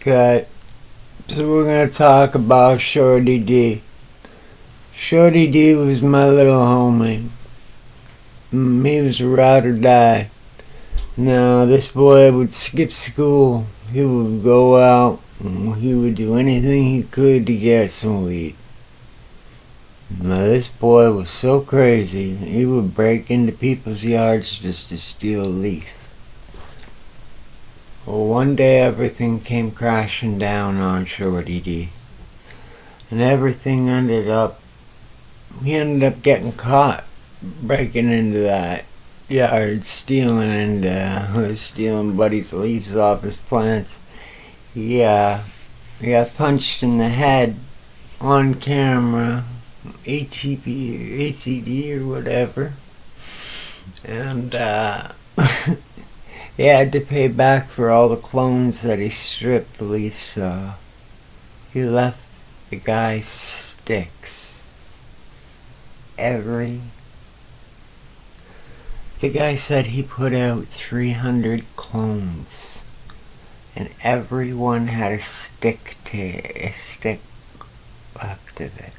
Okay, so we're gonna talk about Shorty D. Shorty D was my little homie. He was a ride or die. Now, this boy would skip school. He would go out. He would do anything he could to get some weed. Now, this boy was so crazy, he would break into people's yards just to steal a leaf. Well, one day everything came crashing down on Shorty D. And everything he ended up getting caught breaking into that yard, stealing buddy's leaves off his plants. He got punched in the head on camera, ACD or whatever. And he had to pay back for all the clones that he stripped the leaves off. He left the guy sticks. The guy said he put out 300 clones, and everyone had a stick left of it.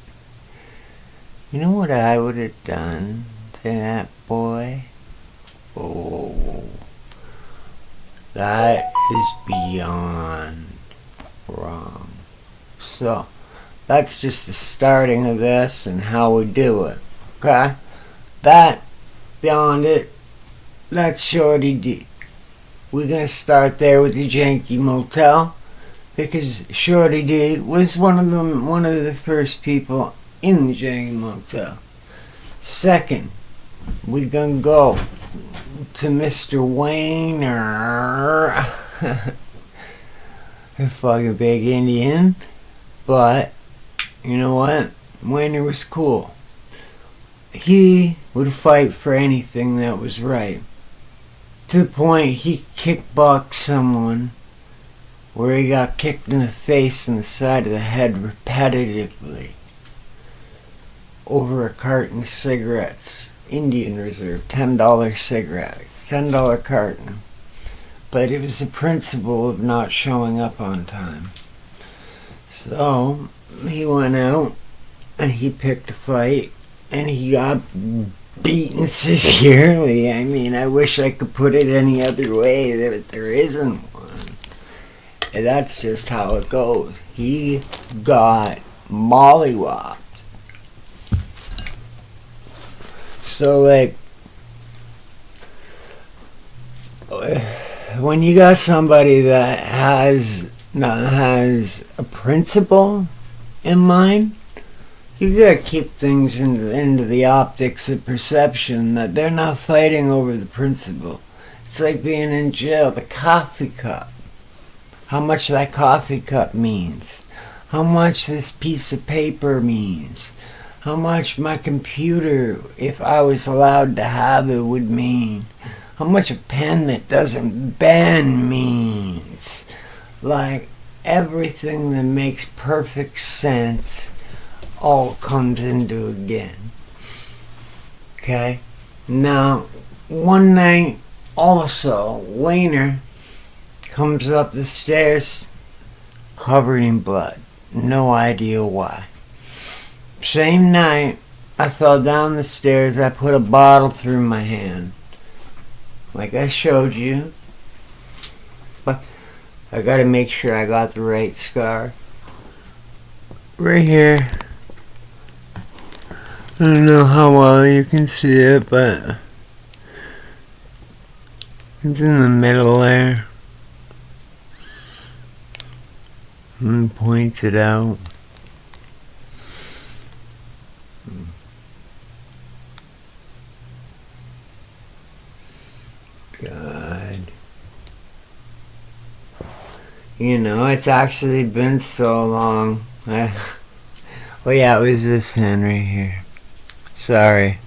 You know what I would have done to that boy? Oh, that is beyond wrong. So, that's just the starting of this and how we do it. Okay? Beyond it, that's Shorty D. We're gonna start there with the janky motel, because Shorty D was one of the first people in the janky motel. Second, we're gonna go to Mr. Wayner, a fucking big Indian, but you know what? Wayner was cool. He would fight for anything that was right. To the point he kickboxed someone where he got kicked in the face and the side of the head repetitively over a carton of cigarettes. Indian Reserve, $10 cigarette, $10 carton. But it was the principle of not showing up on time. So he went out and he picked a fight and he got beaten severely. I mean, I wish I could put it any other way, but there isn't one. And that's just how it goes. He got mollywopped. So, like, when you got somebody that has a principle in mind, you gotta keep things into the optics of perception that they're not fighting over the principle. It's like being in jail. The coffee cup. How much that coffee cup means. How much this piece of paper means. How much my computer, if I was allowed to have it, would mean. How much a pen that doesn't bend means. Like, everything that makes perfect sense all comes into again. Okay? Now, one night, also, Wayner comes up the stairs covered in blood. No idea why. Same night, I fell down the stairs. I put a bottle through my hand. Like I showed you. But I gotta make sure I got the right scar. Right here. I don't know how well you can see it, but it's in the middle there. And point it out. God. You know, it's actually been so long. Well, yeah, it was this hand right here. Sorry.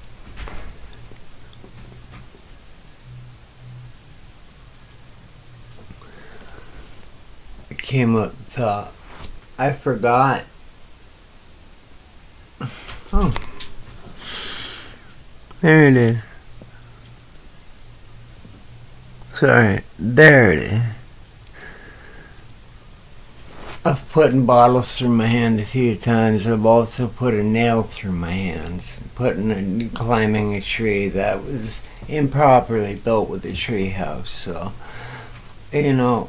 It came up top. I forgot. Oh. There it is. Sorry. There it is. I've put bottles through my hand a few times. I've also put a nail through my hands, climbing a tree that was improperly built with a tree house. So,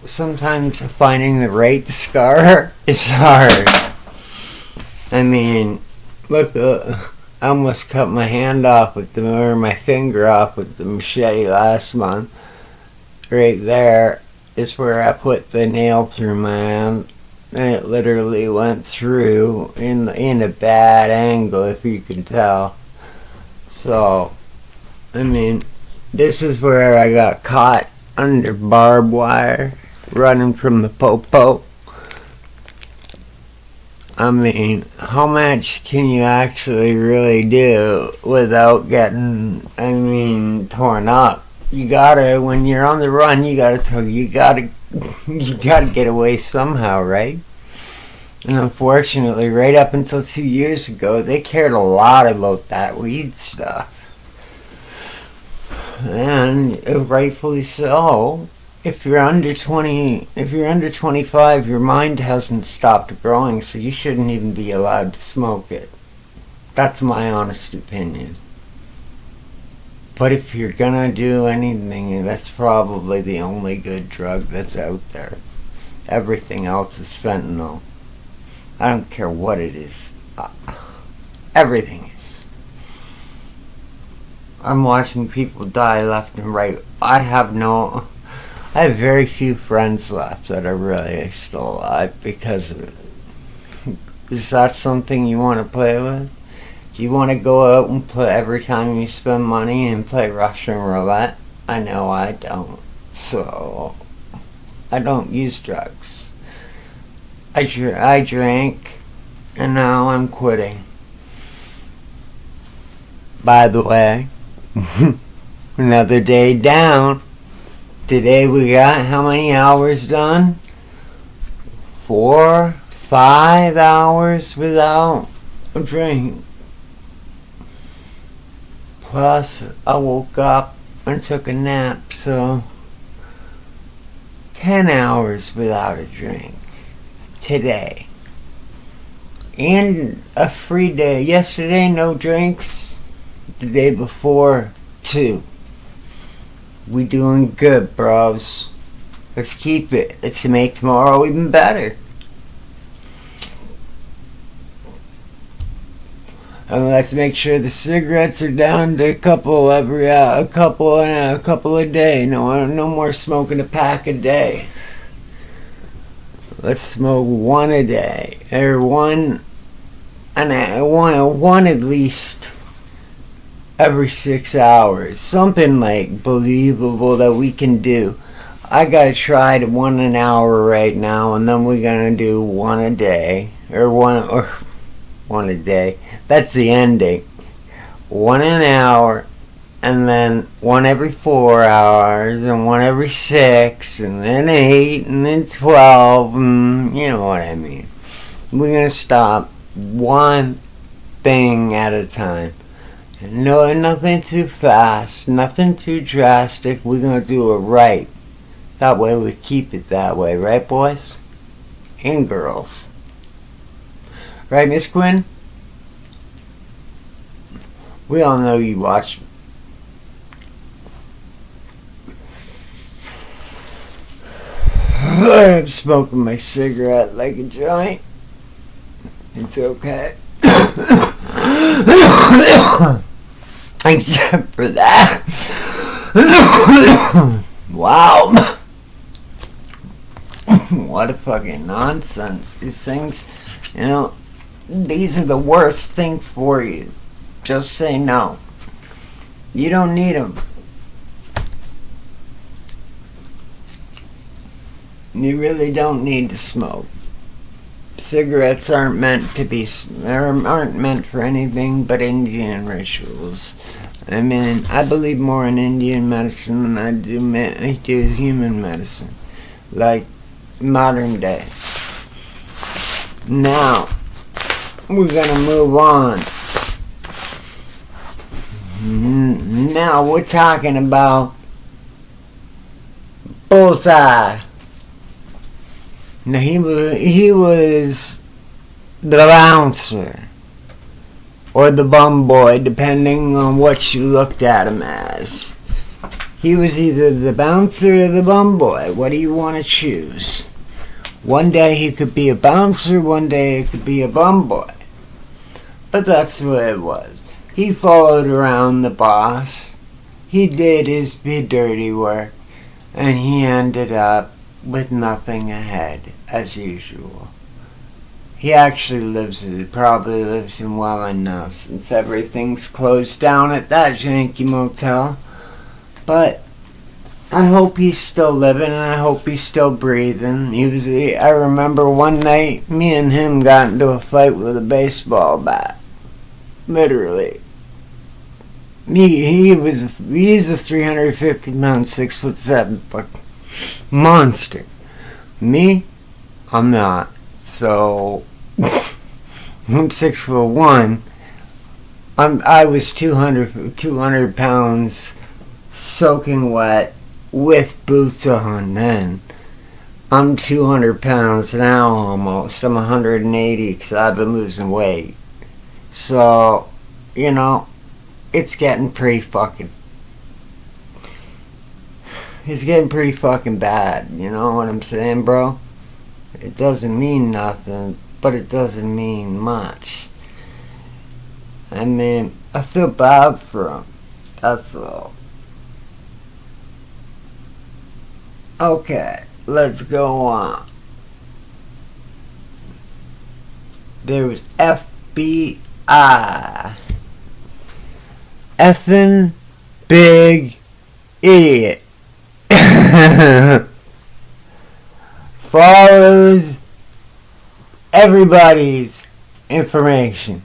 sometimes finding the right scar is hard. I mean, look, I almost cut my hand off or my finger off with the machete last month. Right there is where I put the nail through my hand. And it literally went through in a bad angle, if you can tell. So, I mean, this is where I got caught under barbed wire, running from the popo. I mean, how much can you actually really do without getting, torn up? You gotta, when you're on the run, you gotta get away somehow, right? And unfortunately, right up until 2 years ago, they cared a lot about that weed stuff. And rightfully so. If you're under 25, your mind hasn't stopped growing, so you shouldn't even be allowed to smoke it. That's my honest opinion. But if you're gonna do anything, that's probably the only good drug that's out there. Everything else is fentanyl. I don't care what it is. Everything is. I'm watching people die left and right. I have very few friends left that are really still alive because of it. Is that something you want to play with? Do you want to go out and play every time you spend money and play Russian roulette? I know I don't. So, I don't use drugs. I drank, and now I'm quitting. By the way, another day down. Today we got how many hours done? 4, 5 hours without a drink. Plus, I woke up and took a nap, so 10 hours without a drink today. And a free day. Yesterday, no drinks. The day before, 2. We doing good, bros. Let's keep it. Let's make tomorrow even better. And let's make sure the cigarettes are down to a couple a day. No more smoking a pack a day. Let's smoke one a day, or one at least every 6 hours. Something like believable that we can do. I gotta try to 1 an hour right now, and then we're gonna do one a day, or one a day. That's the ending. 1 an hour, and then 1 every 4 hours, and 1 every 6, and then 8, and then 12, and you know what I mean. We're gonna stop one thing at a time. No, nothing too fast, nothing too drastic. We're gonna do it right. That way we keep it that way, right, boys and girls? Right, Miss Quinn? We all know you watch. I'm smoking my cigarette like a joint. It's okay. Except for that. Wow. What a fucking nonsense. These things, these are the worst thing for you. Just say no. You don't need them. You really don't need to smoke. Cigarettes aren't meant for anything but Indian rituals. I believe more in Indian medicine than I do human medicine, like modern day. Now, we're gonna move on. Now we're talking about bullseye. Now he was the bouncer or the bum boy, depending on what you looked at him as. He was either the bouncer or the bum boy. What do you want to choose? One day he could be a bouncer, one day he could be a bum boy. But that's what it was. He followed around the boss. He did his dirty work, and he ended up with nothing ahead, as usual. He actually probably lives in Welland now, since everything's closed down at that janky motel. But I hope he's still living, and I hope he's still breathing. I remember one night, me and him got into a fight with a baseball bat. Literally. He's a 350-pound, 6'7" monster. Me, I'm not. So I'm 6'1". I was 200 pounds, soaking wet, with boots on then. I'm 200 pounds now almost. I'm 180 because I've been losing weight. So, it's getting pretty fucking bad. You know what I'm saying, bro? It doesn't mean nothing, but it doesn't mean much. I mean, I feel bad for him. That's all. Okay, let's go on. There was FBI. Effing big idiot. Follows everybody's information.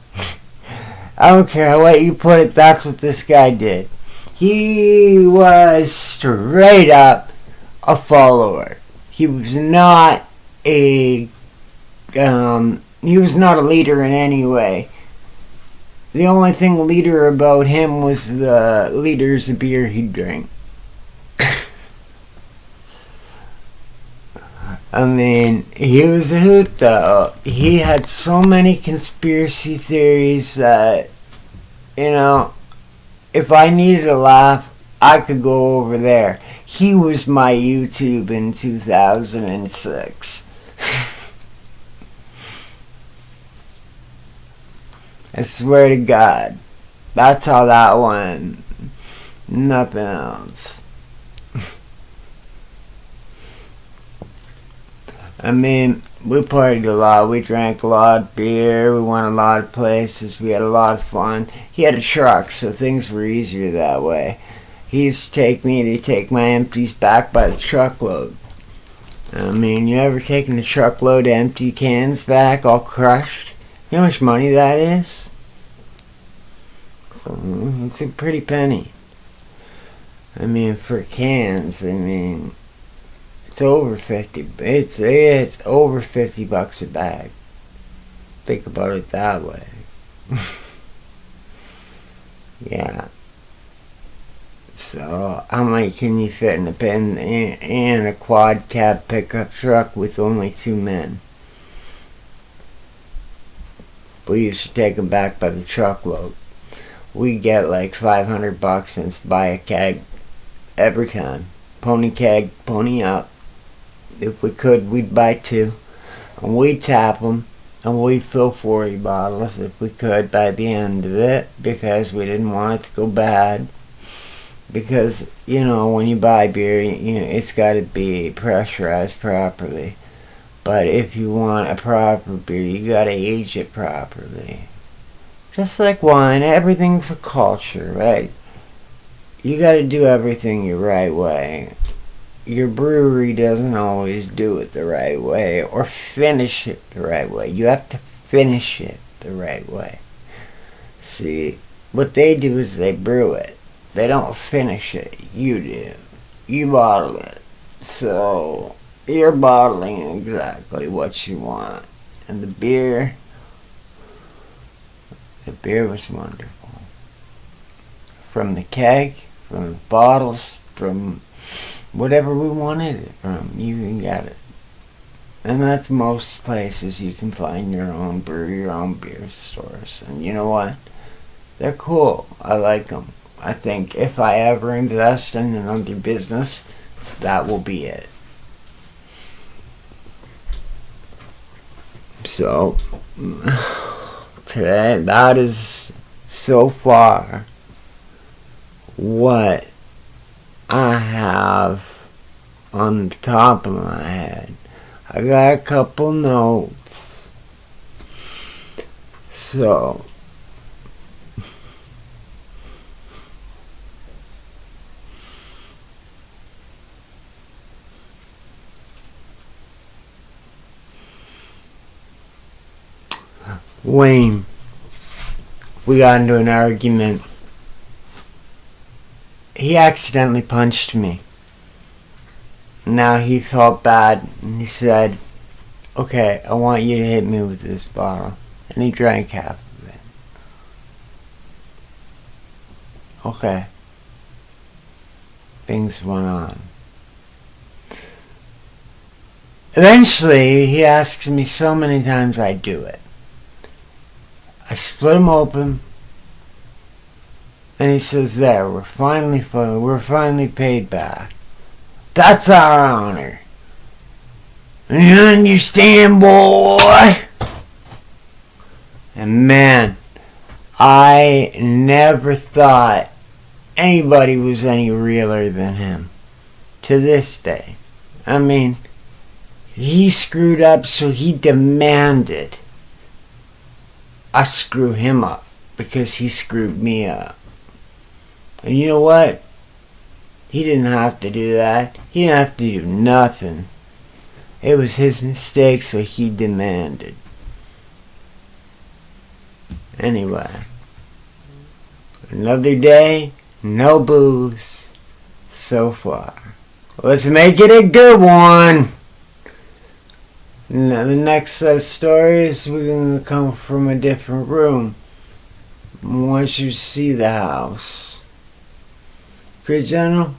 I don't care what you put it, that's what this guy did. He was straight up a follower. He was not a leader in any way. The only thing leader about him was the liters of beer he drank. I mean, he was a hoot though. He had so many conspiracy theories that, if I needed a laugh, I could go over there. He was my YouTube in 2006. I swear to God. That's how that went. Nothing else. I mean, we partied a lot. We drank a lot of beer. We went a lot of places. We had a lot of fun. He had a truck, so things were easier that way. He used to take me to take my empties back by the truckload. I mean, you ever taken a truckload of empty cans back all crushed? You know how much money that is? It's a pretty penny. I mean, for cans, it's over 50. It's over $50 a bag. Think about it that way. Yeah. So, how many can you fit in a quad cab pickup truck with only 2 men? We used to take them back by the truckload. We get like $500 and buy a keg every time. Pony keg, pony up. If we could, we'd buy 2. And we'd tap them. And we'd fill 40 bottles if we could by the end of it. Because we didn't want it to go bad. Because, when you buy beer, it's got to be pressurized properly. But if you want a proper beer, you got to age it properly. Just like wine, everything's a culture, right? You got to do everything your right way. Your brewery doesn't always do it the right way or finish it the right way. You have to finish it the right way. See, what they do is they brew it. They don't finish it. You do. You bottle it. So, you're bottling exactly what you want. And the beer was wonderful. From the keg, from the bottles, from whatever we wanted it from, you can get it. And that's most places you can find your own brew, your own beer stores. And you know what? They're cool. I like them. I think if I ever invest in another business, that will be it. So, today, that is so far what I have on the top of my head. I got a couple notes. So, Wayne, we got into an argument. He accidentally punched me. Now he felt bad and he said, "Okay, I want you to hit me with this bottle." And he drank half of it. Okay. Things went on. Eventually, he asks me so many times I do it. I split him open, and he says, "There, we're finally paid back. That's our honor. You understand, boy?" And man, I never thought anybody was any realer than him. To this day. I mean, he screwed up, so he demanded I screw him up because he screwed me up. And you know what? He didn't have to do that. He didn't have to do nothing. It was his mistake, so he demanded. Anyway, another day, no booze so far. Let's make it a good one. Now, the next set of stories, we're going to come from a different room. I want you to see the house. Okay, General?